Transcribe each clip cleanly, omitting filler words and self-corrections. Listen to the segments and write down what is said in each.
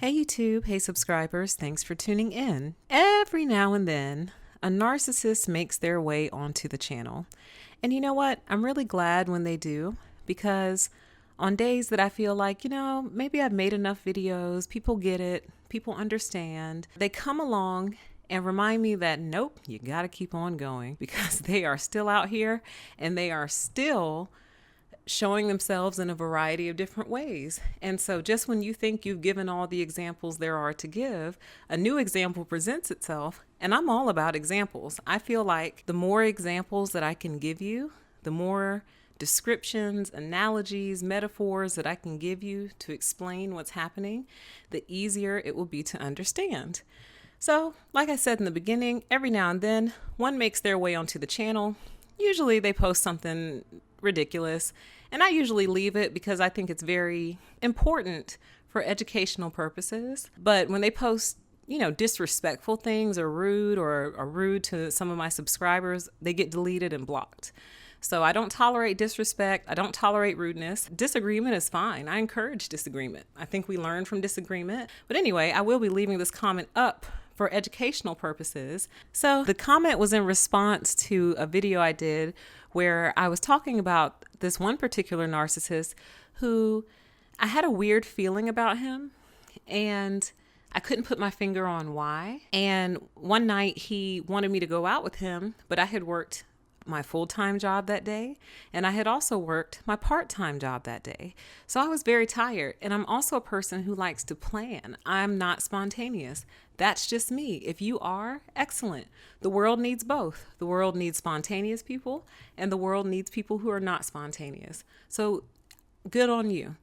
Hey YouTube, hey subscribers, thanks for tuning in. Every now and then, a narcissist makes their way onto the channel. And you know what? I'm really glad when they do, because on days that I feel like, maybe I've made enough videos, people get it, people understand, they come along and remind me that nope, you gotta keep on going, because they are still out here and they are still showing themselves in a variety of different ways. And so just when you think you've given all the examples there are to give, a new example presents itself. And I'm all about examples. I feel like the more examples that I can give you, the more descriptions, analogies, metaphors that I can give you to explain what's happening, the easier it will be to understand. So, like I said in the beginning, every now and then, one makes their way onto the channel. Usually they post something ridiculous, and I usually leave it because I think it's very important for educational purposes. But when they post, disrespectful things or rude to some of my subscribers, they get deleted and blocked. So I don't tolerate disrespect. I don't tolerate rudeness. Disagreement is fine. I encourage disagreement. I think we learn from disagreement. But anyway, I will be leaving this comment up for educational purposes. So the comment was in response to a video I did where I was talking about this one particular narcissist who I had a weird feeling about him, and I couldn't put my finger on why. And one night he wanted me to go out with him, but I had worked my full-time job that day, and I had also worked my part-time job that day. So I was very tired, and I'm also a person who likes to plan. I'm not spontaneous. That's just me. If you are, excellent. The world needs both. The world needs spontaneous people, and the world needs people who are not spontaneous. So good on you.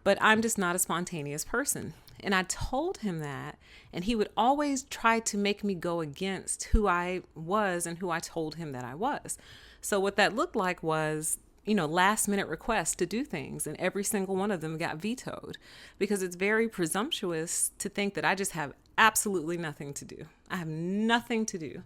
But I'm just not a spontaneous person. And I told him that, and he would always try to make me go against who I was and who I told him that I was. So what that looked like was, last minute requests to do things, and every single one of them got vetoed because it's very presumptuous to think that I just have absolutely nothing to do. I have nothing to do.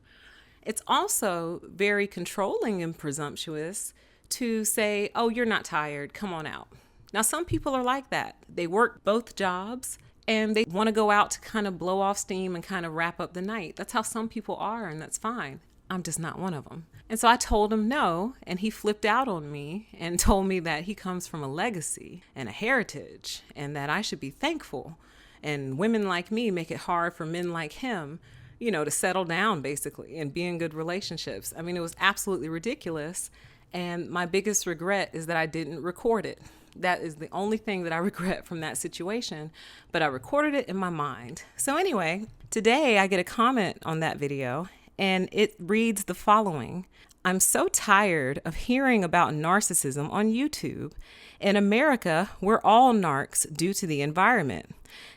It's also very controlling and presumptuous to say, oh, you're not tired, come on out. Now, some people are like that. They work both jobs and they want to go out to kind of blow off steam and kind of wrap up the night. That's how some people are, and that's fine. I'm just not one of them. And so I told him no, and he flipped out on me and told me that he comes from a legacy and a heritage and that I should be thankful. And women like me make it hard for men like him, to settle down basically and be in good relationships. I mean, it was absolutely ridiculous. And my biggest regret is that I didn't record it. That is the only thing that I regret from that situation, but I recorded it in my mind. So anyway, today I get a comment on that video, and it reads the following. I'm so tired of hearing about narcissism on YouTube. In America, we're all narcs due to the environment.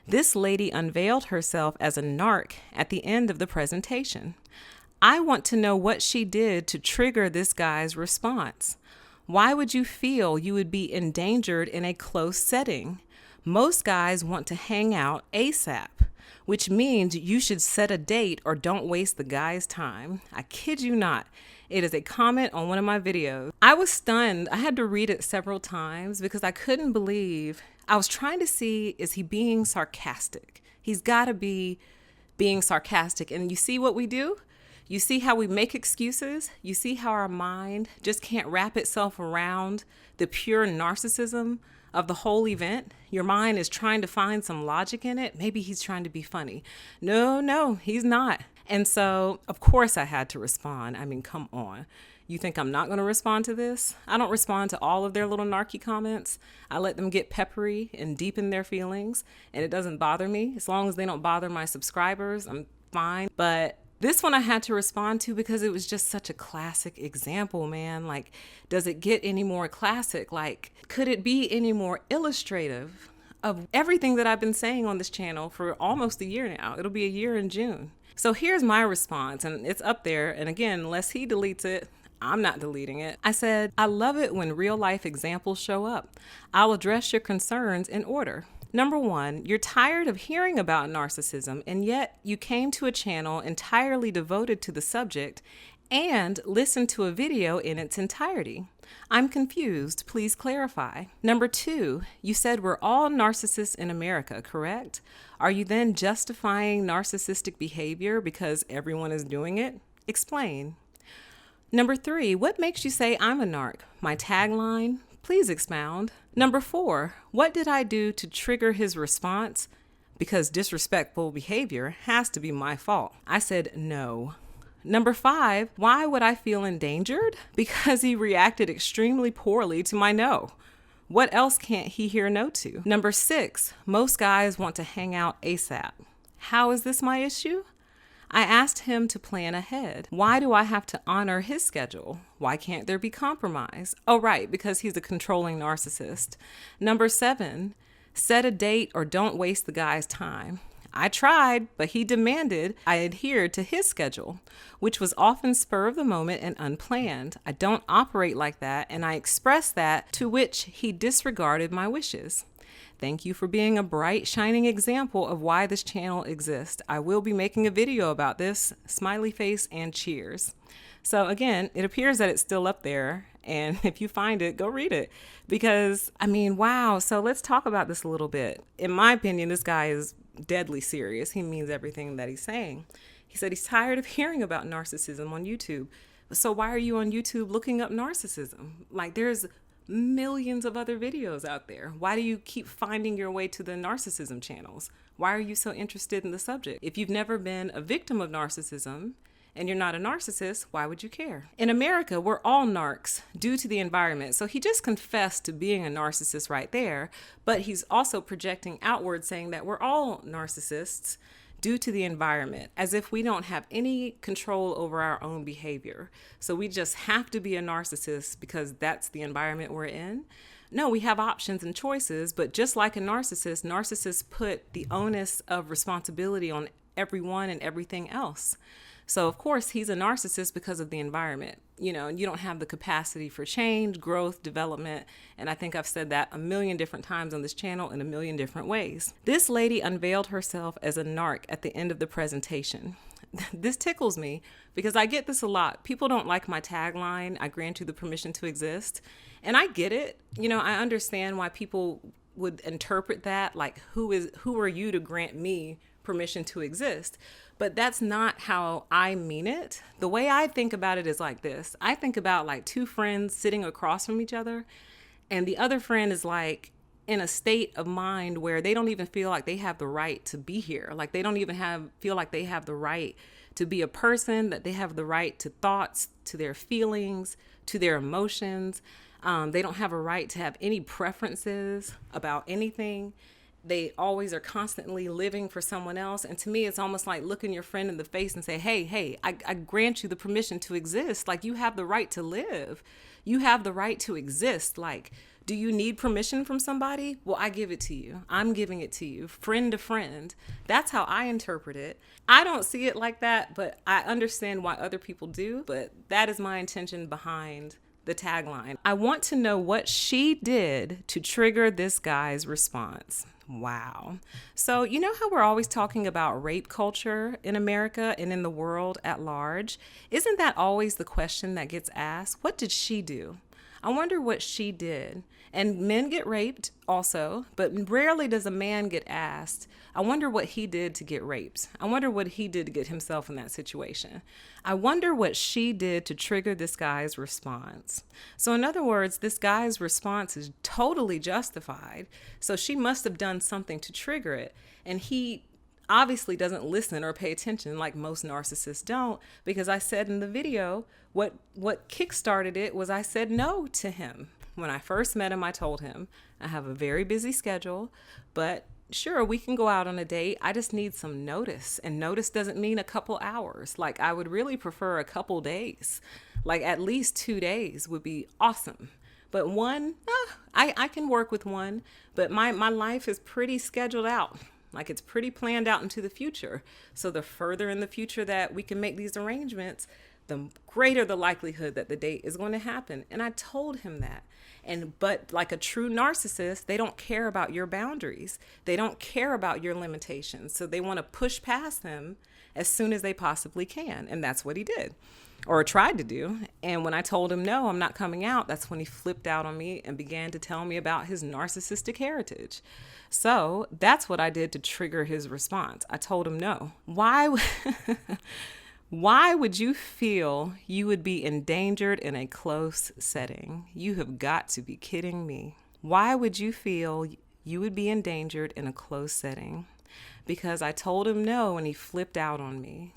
This lady unveiled herself as a narc at the end of the presentation. I want to know what she did to trigger this guy's response. Why would you feel you would be endangered in a close setting? Most guys want to hang out ASAP, which means you should set a date or don't waste the guy's time. I kid you not. It is a comment on one of my videos. I was stunned. I had to read it several times because I couldn't believe. I was trying to see, is he being sarcastic? He's got to be being sarcastic. And you see what we do? You see how we make excuses? You see how our mind just can't wrap itself around the pure narcissism of the whole event? Your mind is trying to find some logic in it. Maybe he's trying to be funny. No, he's not. And so, of course, I had to respond. I mean, come on. You think I'm not going to respond to this? I don't respond to all of their little narky comments. I let them get peppery and deepen their feelings, and it doesn't bother me. As long as they don't bother my subscribers, I'm fine. But this one I had to respond to because it was just such a classic example, man. Like, does it get any more classic? Like, could it be any more illustrative of everything that I've been saying on this channel for almost a year now? It'll be a year in June. So here's my response, and it's up there. And again, unless he deletes it, I'm not deleting it. I said, I love it when real life examples show up. I'll address your concerns in order. Number one, you're tired of hearing about narcissism, and yet you came to a channel entirely devoted to the subject and listen to a video in its entirety. I'm confused. Please clarify. Number 2, you said we're all narcissists in America, correct? Are you then justifying narcissistic behavior because everyone is doing it? Explain. Number 3, what makes you say I'm a narc? My tagline? Please expound. Number 4, what did I do to trigger his response? Because disrespectful behavior has to be my fault. I said no. Number 5, why would I feel endangered? Because he reacted extremely poorly to my no. What else can't he hear no to? Number 6, most guys want to hang out ASAP. How is this my issue? I asked him to plan ahead. Why do I have to honor his schedule? Why can't there be compromise? Oh, right, because he's a controlling narcissist. Number 7, set a date or don't waste the guy's time. I tried, but he demanded I adhere to his schedule, which was often spur of the moment and unplanned. I don't operate like that, and I expressed that, to which he disregarded my wishes. Thank you for being a bright, shining example of why this channel exists. I will be making a video about this, smiley face and cheers. So again, it appears that it's still up there. And if you find it, go read it. Because, wow. So let's talk about this a little bit. In my opinion, this guy is deadly serious. He means everything that he's saying. He said he's tired of hearing about narcissism on YouTube. So why are you on YouTube looking up narcissism? Like, there's millions of other videos out there. Why do you keep finding your way to the narcissism channels? Why are you so interested in the subject? If you've never been a victim of narcissism and you're not a narcissist, why would you care? In America, we're all narcs due to the environment. So he just confessed to being a narcissist right there, but he's also projecting outward saying that we're all narcissists due to the environment, as if we don't have any control over our own behavior. So we just have to be a narcissist because that's the environment we're in. No, we have options and choices, but just like a narcissist, narcissists put the onus of responsibility on everyone and everything else. So of course he's a narcissist because of the environment, and you don't have the capacity for change, growth, development. And I think I've said that a million different times on this channel in a million different ways. This lady unveiled herself as a narc at the end of the presentation. This tickles me because I get this a lot. People don't like my tagline, I grant you the permission to exist. And I get it. I understand why people would interpret that like, who are you to grant me permission to exist? But that's not how I mean it. The way I think about it is like this. I think about like two friends sitting across from each other, and the other friend is like in a state of mind where they don't even feel like they have the right to be here. Like they don't even feel like they have the right to be a person, that they have the right to thoughts, to their feelings, to their emotions. They don't have a right to have any preferences about anything. They always are constantly living for someone else. And to me, it's almost like looking your friend in the face and say, hey, I grant you the permission to exist. Like, you have the right to live. You have the right to exist. Like, do you need permission from somebody? Well, I give it to you. I'm giving it to you, friend to friend. That's how I interpret it. I don't see it like that, but I understand why other people do. But that is my intention behind the tagline. I want to know what she did to trigger this guy's response. Wow. So, you know how we're always talking about rape culture in America and in the world at large? Isn't that always the question that gets asked? What did she do? I wonder what she did. And men get raped also, but rarely does a man get asked, I wonder what he did to get raped. I wonder what he did to get himself in that situation. I wonder what she did to trigger this guy's response. So in other words, this guy's response is totally justified. So she must have done something to trigger it. And he obviously doesn't listen or pay attention like most narcissists don't, because I said in the video, what kickstarted it was I said no to him. When I first met him, I told him, I have a very busy schedule, but sure, we can go out on a date. I just need some notice. And notice doesn't mean a couple hours. Like, I would really prefer a couple days. Like, at least 2 days would be awesome. But one, I can work with one, but my life is pretty scheduled out. Like, it's pretty planned out into the future. So the further in the future that we can make these arrangements, the greater the likelihood that the date is going to happen. And I told him that. But like a true narcissist, they don't care about your boundaries. They don't care about your limitations. So they want to push past them as soon as they possibly can. And that's what he did, or tried to do. And when I told him, no, I'm not coming out, that's when he flipped out on me and began to tell me about his narcissistic heritage. So that's what I did to trigger his response. I told him no. Why would you feel you would be endangered in a close setting? You have got to be kidding me. Why would you feel you would be endangered in a close setting? Because I told him no and he flipped out on me.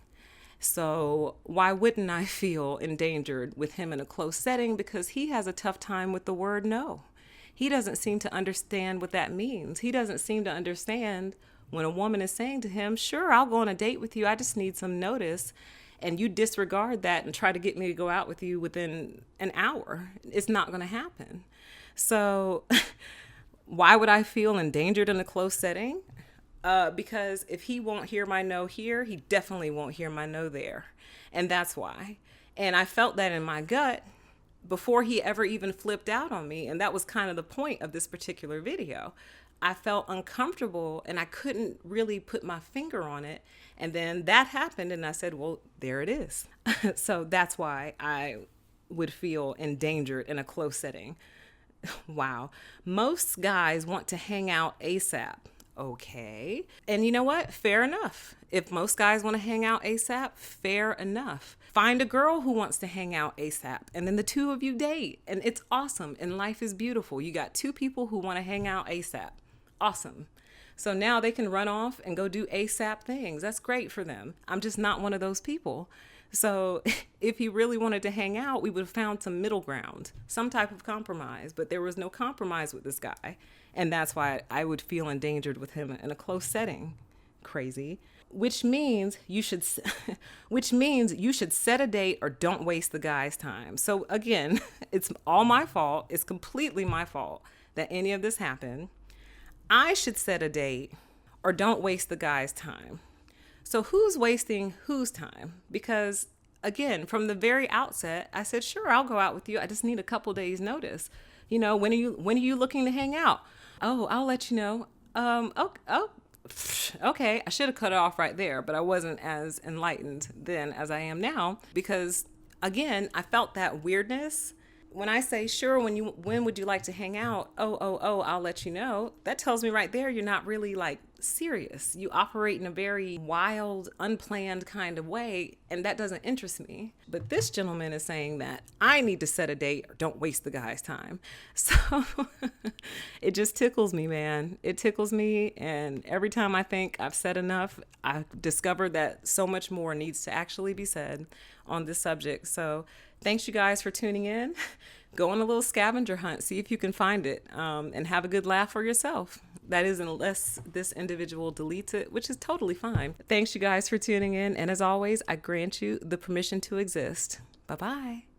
So why wouldn't I feel endangered with him in a close setting? Because he has a tough time with the word no. He doesn't seem to understand what that means. He doesn't seem to understand when a woman is saying to him, sure, I'll go on a date with you. I just need some notice. And you disregard that and try to get me to go out with you within an hour. It's not going to happen. So why would I feel endangered in a close setting? Because if he won't hear my no here, he definitely won't hear my no there. And that's why. And I felt that in my gut before he ever even flipped out on me. And that was kind of the point of this particular video. I felt uncomfortable and I couldn't really put my finger on it. And then that happened and I said, well, there it is. So that's why I would feel endangered in a close setting. Wow. Most guys want to hang out ASAP. Okay. And you know what? Fair enough. If most guys want to hang out ASAP, fair enough. Find a girl who wants to hang out ASAP and then the two of you date and it's awesome and life is beautiful. You got two people who want to hang out ASAP. Awesome. So now they can run off and go do ASAP things. That's great for them. I'm just not one of those people. So if he really wanted to hang out, we would have found some middle ground, some type of compromise, but there was no compromise with this guy. And that's why I would feel endangered with him in a close setting. Crazy. Which means you should set a date or don't waste the guy's time. So again, it's all my fault. It's completely my fault that any of this happened. I should set a date or don't waste the guy's time. So who's wasting whose time? Because again, from the very outset, I said, sure, I'll go out with you. I just need a couple days notice. You know, when are you looking to hang out? Oh, I'll let you know. Okay. I should have cut it off right there, but I wasn't as enlightened then as I am now because again, I felt that weirdness. When I say, sure, when would you like to hang out? I'll let you know. That tells me right there, you're not really like serious. You operate in a very wild, unplanned kind of way, and that doesn't interest me. But this gentleman is saying that I need to set a date or don't waste the guy's time. So it just tickles me, man. It tickles me. And every time I think I've said enough, I've discovered that so much more needs to actually be said on this subject. So thanks you guys for tuning in. Go on a little scavenger hunt, see if you can find it, and have a good laugh for yourself. That is, unless this individual deletes it, which is totally fine. Thanks you guys for tuning in. And as always, I grant you the permission to exist. Bye-bye.